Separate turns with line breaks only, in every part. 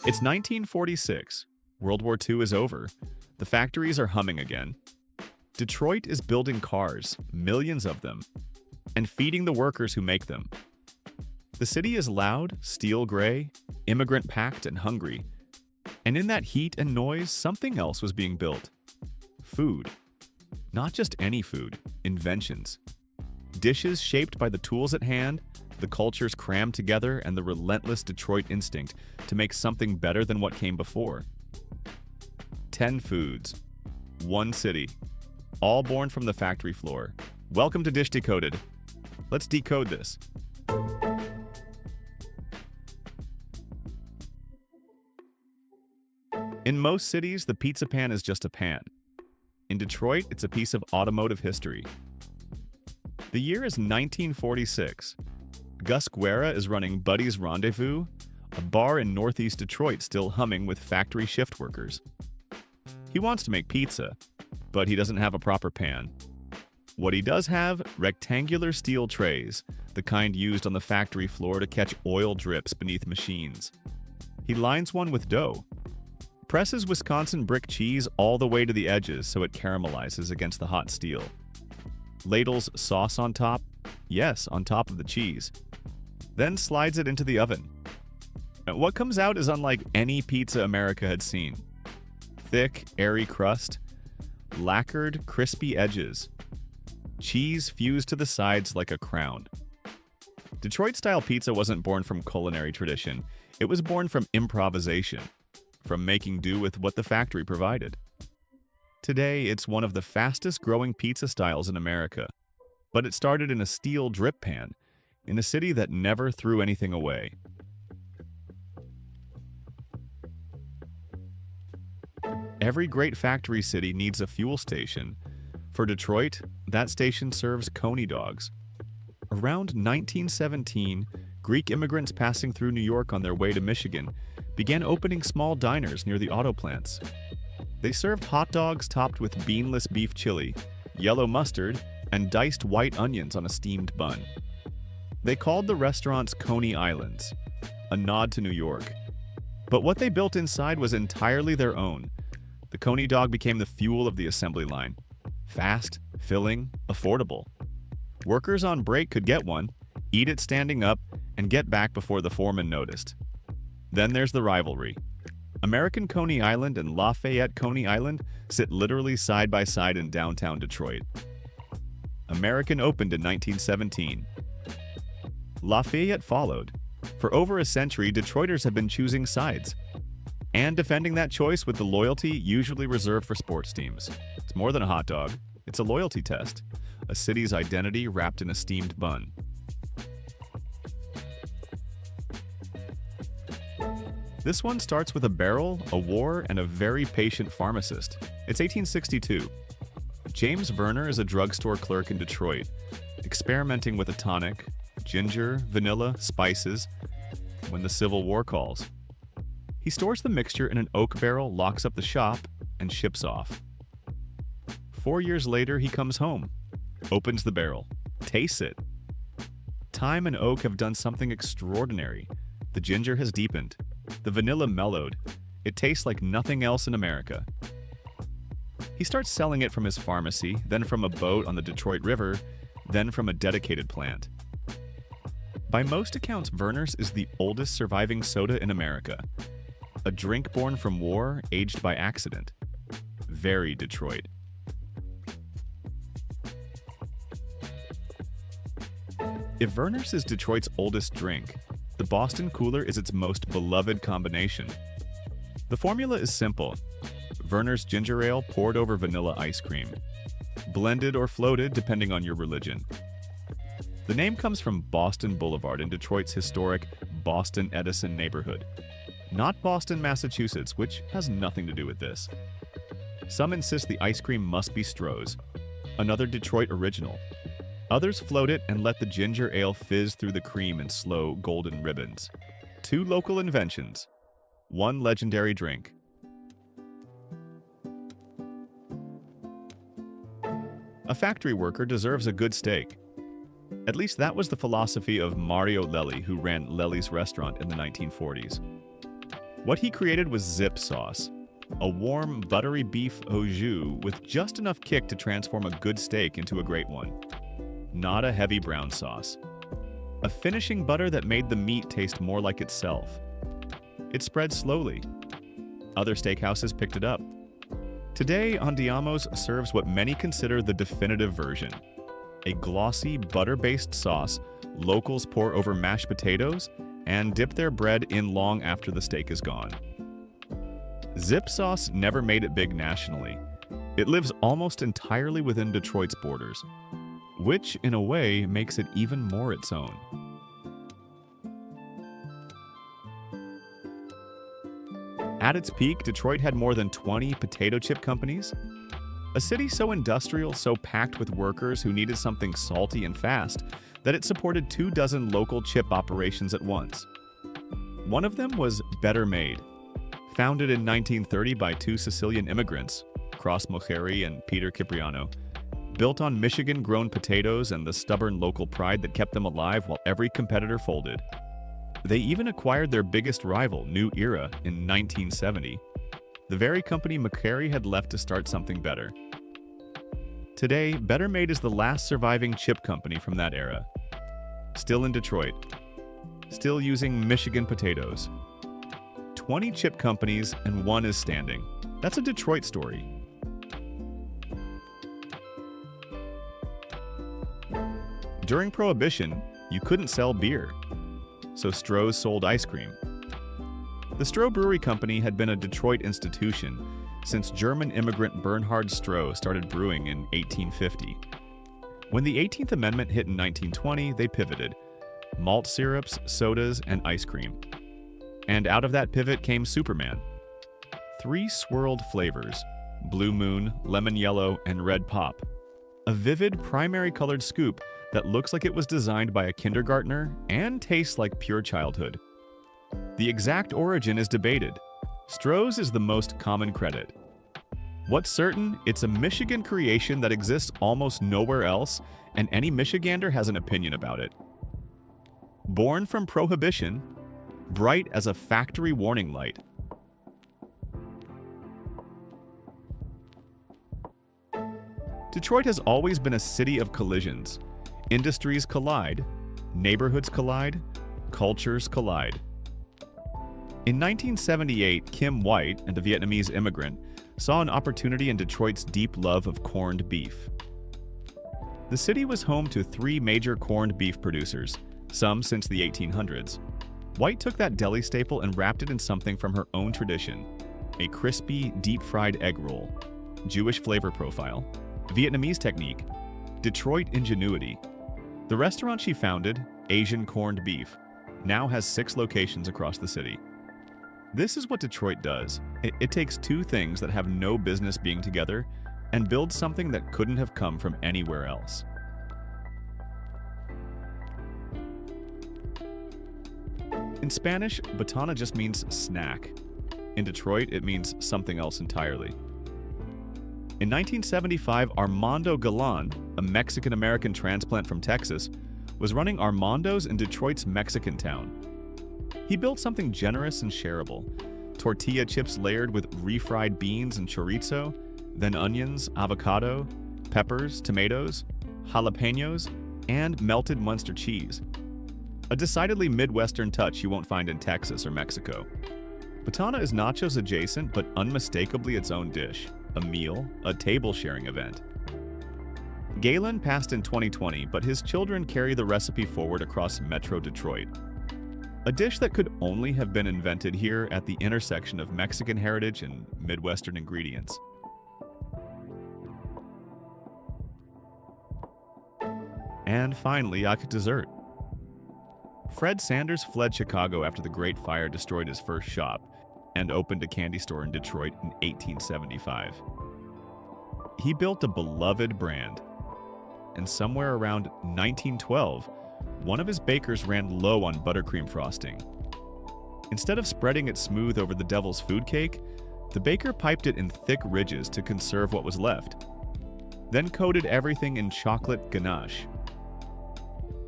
It's 1946. World War II is over. The factories are humming again. Detroit is building cars, millions of them, and feeding the workers who make them. The city is loud, steel gray, immigrant-packed, and hungry. And in that heat and noise, something else was being built. Food. Not just any food, inventions. Dishes shaped by the tools at hand, the cultures crammed together, and the relentless Detroit instinct to make something better than what came before. 10 foods. One city. All born from the factory floor. Welcome to Dish Decoded. Let's decode this. In most cities, the pizza pan is just a pan. In Detroit, it's a piece of automotive history. The year is 1946. Gus Guerra is running Buddy's Rendezvous, a bar in northeast Detroit still humming with factory shift workers. He wants to make pizza, but he doesn't have a proper pan. What he does have, rectangular steel trays, the kind used on the factory floor to catch oil drips beneath machines. He lines one with dough. Presses Wisconsin brick cheese all the way to the edges so it caramelizes against the hot steel. Ladles sauce on top, yes, on top of the cheese. Then slides it into the oven. What comes out is unlike any pizza America had seen. Thick, airy crust, lacquered, crispy edges. Cheese fused to the sides like a crown. Detroit-style pizza wasn't born from culinary tradition. It was born from improvisation, from making do with what the factory provided. Today, it's one of the fastest-growing pizza styles in America, but it started in a steel drip pan in a city that never threw anything away. Every great factory city needs a fuel station. For Detroit, that station serves Coney dogs. Around 1917, Greek immigrants passing through New York on their way to Michigan began opening small diners near the auto plants. They served hot dogs topped with beanless beef chili, yellow mustard, and diced white onions on a steamed bun. They called the restaurants Coney Islands, a nod to New York. But what they built inside was entirely their own. The Coney dog became the fuel of the assembly line. Fast, filling, affordable. Workers on break could get one, eat it standing up, and get back before the foreman noticed. Then there's the rivalry. American Coney Island and Lafayette Coney Island sit literally side by side in downtown Detroit. American opened in 1917. Lafayette followed. For over a century, Detroiters have been choosing sides and defending that choice with the loyalty usually reserved for sports teams. It's more than a hot dog. It's a loyalty test, a city's identity wrapped in a steamed bun. This one starts with a barrel, a war, and a very patient pharmacist. It's 1862. James Vernor is a drugstore clerk in Detroit, experimenting with a tonic, ginger, vanilla, spices, when the Civil War calls. He stores the mixture in an oak barrel, locks up the shop, and ships off. 4 years later, he comes home, opens the barrel, tastes it. Time and oak have done something extraordinary. The ginger has deepened. The vanilla mellowed. It tastes like nothing else in America. He starts selling it from his pharmacy, then from a boat on the Detroit River, then from a dedicated plant. By most accounts, Vernors is the oldest surviving soda in America. A drink born from war, aged by accident. Very Detroit. If Vernors is Detroit's oldest drink, the Boston Cooler is its most beloved combination. The formula is simple. Vernors Ginger Ale poured over vanilla ice cream. Blended or floated depending on your religion. The name comes from Boston Boulevard in Detroit's historic Boston Edison neighborhood. Not Boston, Massachusetts, which has nothing to do with this. Some insist the ice cream must be Stroh's, another Detroit original. Others float it and let the ginger ale fizz through the cream in slow, golden ribbons. 2 local inventions. 1 legendary drink. A factory worker deserves a good steak. At least that was the philosophy of Mario Lelli, who ran Lelli's restaurant in the 1940s. What he created was zip sauce, a warm, buttery beef au jus with just enough kick to transform a good steak into a great one. Not a heavy brown sauce. A finishing butter that made the meat taste more like itself. It spread slowly. Other steakhouses picked it up. Today, Andiamo's serves what many consider the definitive version. A glossy, butter-based sauce locals pour over mashed potatoes and dip their bread in long after the steak is gone. Zip sauce never made it big nationally. It lives almost entirely within Detroit's borders, which, in a way, makes it even more its own. At its peak, Detroit had more than 20 potato chip companies. A city so industrial, so packed with workers who needed something salty and fast, that it supported 24 local chip operations at once. One of them was Better Made. Founded in 1930 by two Sicilian immigrants, Cross Mocheri and Peter Cipriano, built on Michigan-grown potatoes and the stubborn local pride that kept them alive while every competitor folded. They even acquired their biggest rival, New Era, in 1970. The very company Mocheri had left to start something better. Today, Better Made is the last surviving chip company from that era. Still in Detroit. Still using Michigan potatoes. 20 chip companies and one is standing. That's a Detroit story. During Prohibition, you couldn't sell beer, so Stroh's sold ice cream. The Stroh Brewery Company had been a Detroit institution since German immigrant Bernhard Stroh started brewing in 1850. When the 18th Amendment hit in 1920, they pivoted. Malt syrups, sodas, and ice cream. And out of that pivot came Superman. 3 swirled flavors, Blue Moon, Lemon Yellow, and Red Pop. A vivid, primary-colored scoop that looks like it was designed by a kindergartner and tastes like pure childhood. The exact origin is debated. Stroh's is the most common credit. What's certain, it's a Michigan creation that exists almost nowhere else, and any Michigander has an opinion about it. Born from Prohibition, bright as a factory warning light. Detroit has always been a city of collisions. Industries collide, neighborhoods collide, cultures collide. In 1978, Kim White, and a Vietnamese immigrant, saw an opportunity in Detroit's deep love of corned beef. The city was home to 3 major corned beef producers, some since the 1800s. White took that deli staple and wrapped it in something from her own tradition: a crispy, deep-fried egg roll, Jewish flavor profile, Vietnamese technique, Detroit ingenuity. The restaurant she founded, Asian Corned Beef, now has 6 locations across the city. This is what Detroit does. It takes 2 things that have no business being together and builds something that couldn't have come from anywhere else. In Spanish, botana just means snack. In Detroit, it means something else entirely. In 1975, Armando Galan, a Mexican-American transplant from Texas, was running Armando's in Detroit's Mexican town. He built something generous and shareable: tortilla chips layered with refried beans and chorizo, then onions, avocado, peppers, tomatoes, jalapenos, and melted Munster cheese. A decidedly Midwestern touch you won't find in Texas or Mexico. Botana is nachos adjacent, but unmistakably its own dish, a meal, a table-sharing event. Galen passed in 2020, but his children carry the recipe forward across Metro Detroit. A dish that could only have been invented here at the intersection of Mexican heritage and Midwestern ingredients. And finally, yak dessert. Fred Sanders fled Chicago after the Great Fire destroyed his first shop and opened a candy store in Detroit in 1875. He built a beloved brand, and somewhere around 1912, one of his bakers ran low on buttercream frosting. Instead of spreading it smooth over the devil's food cake, the baker piped it in thick ridges to conserve what was left, then coated everything in chocolate ganache.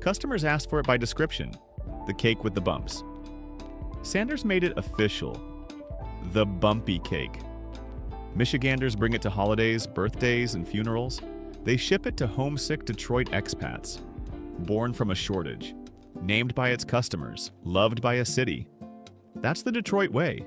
Customers asked for it by description, the cake with the bumps. Sanders made it official. The bumpy cake. Michiganders bring it to holidays, birthdays, and funerals. They ship it to homesick Detroit expats. Born from a shortage. Named by its customers. Loved by a city. That's the Detroit way.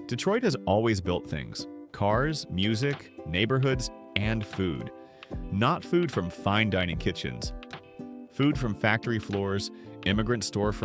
Detroit has always built things. Cars, music, neighborhoods, and food. Not food from fine dining kitchens. Food from factory floors, immigrant storefronts,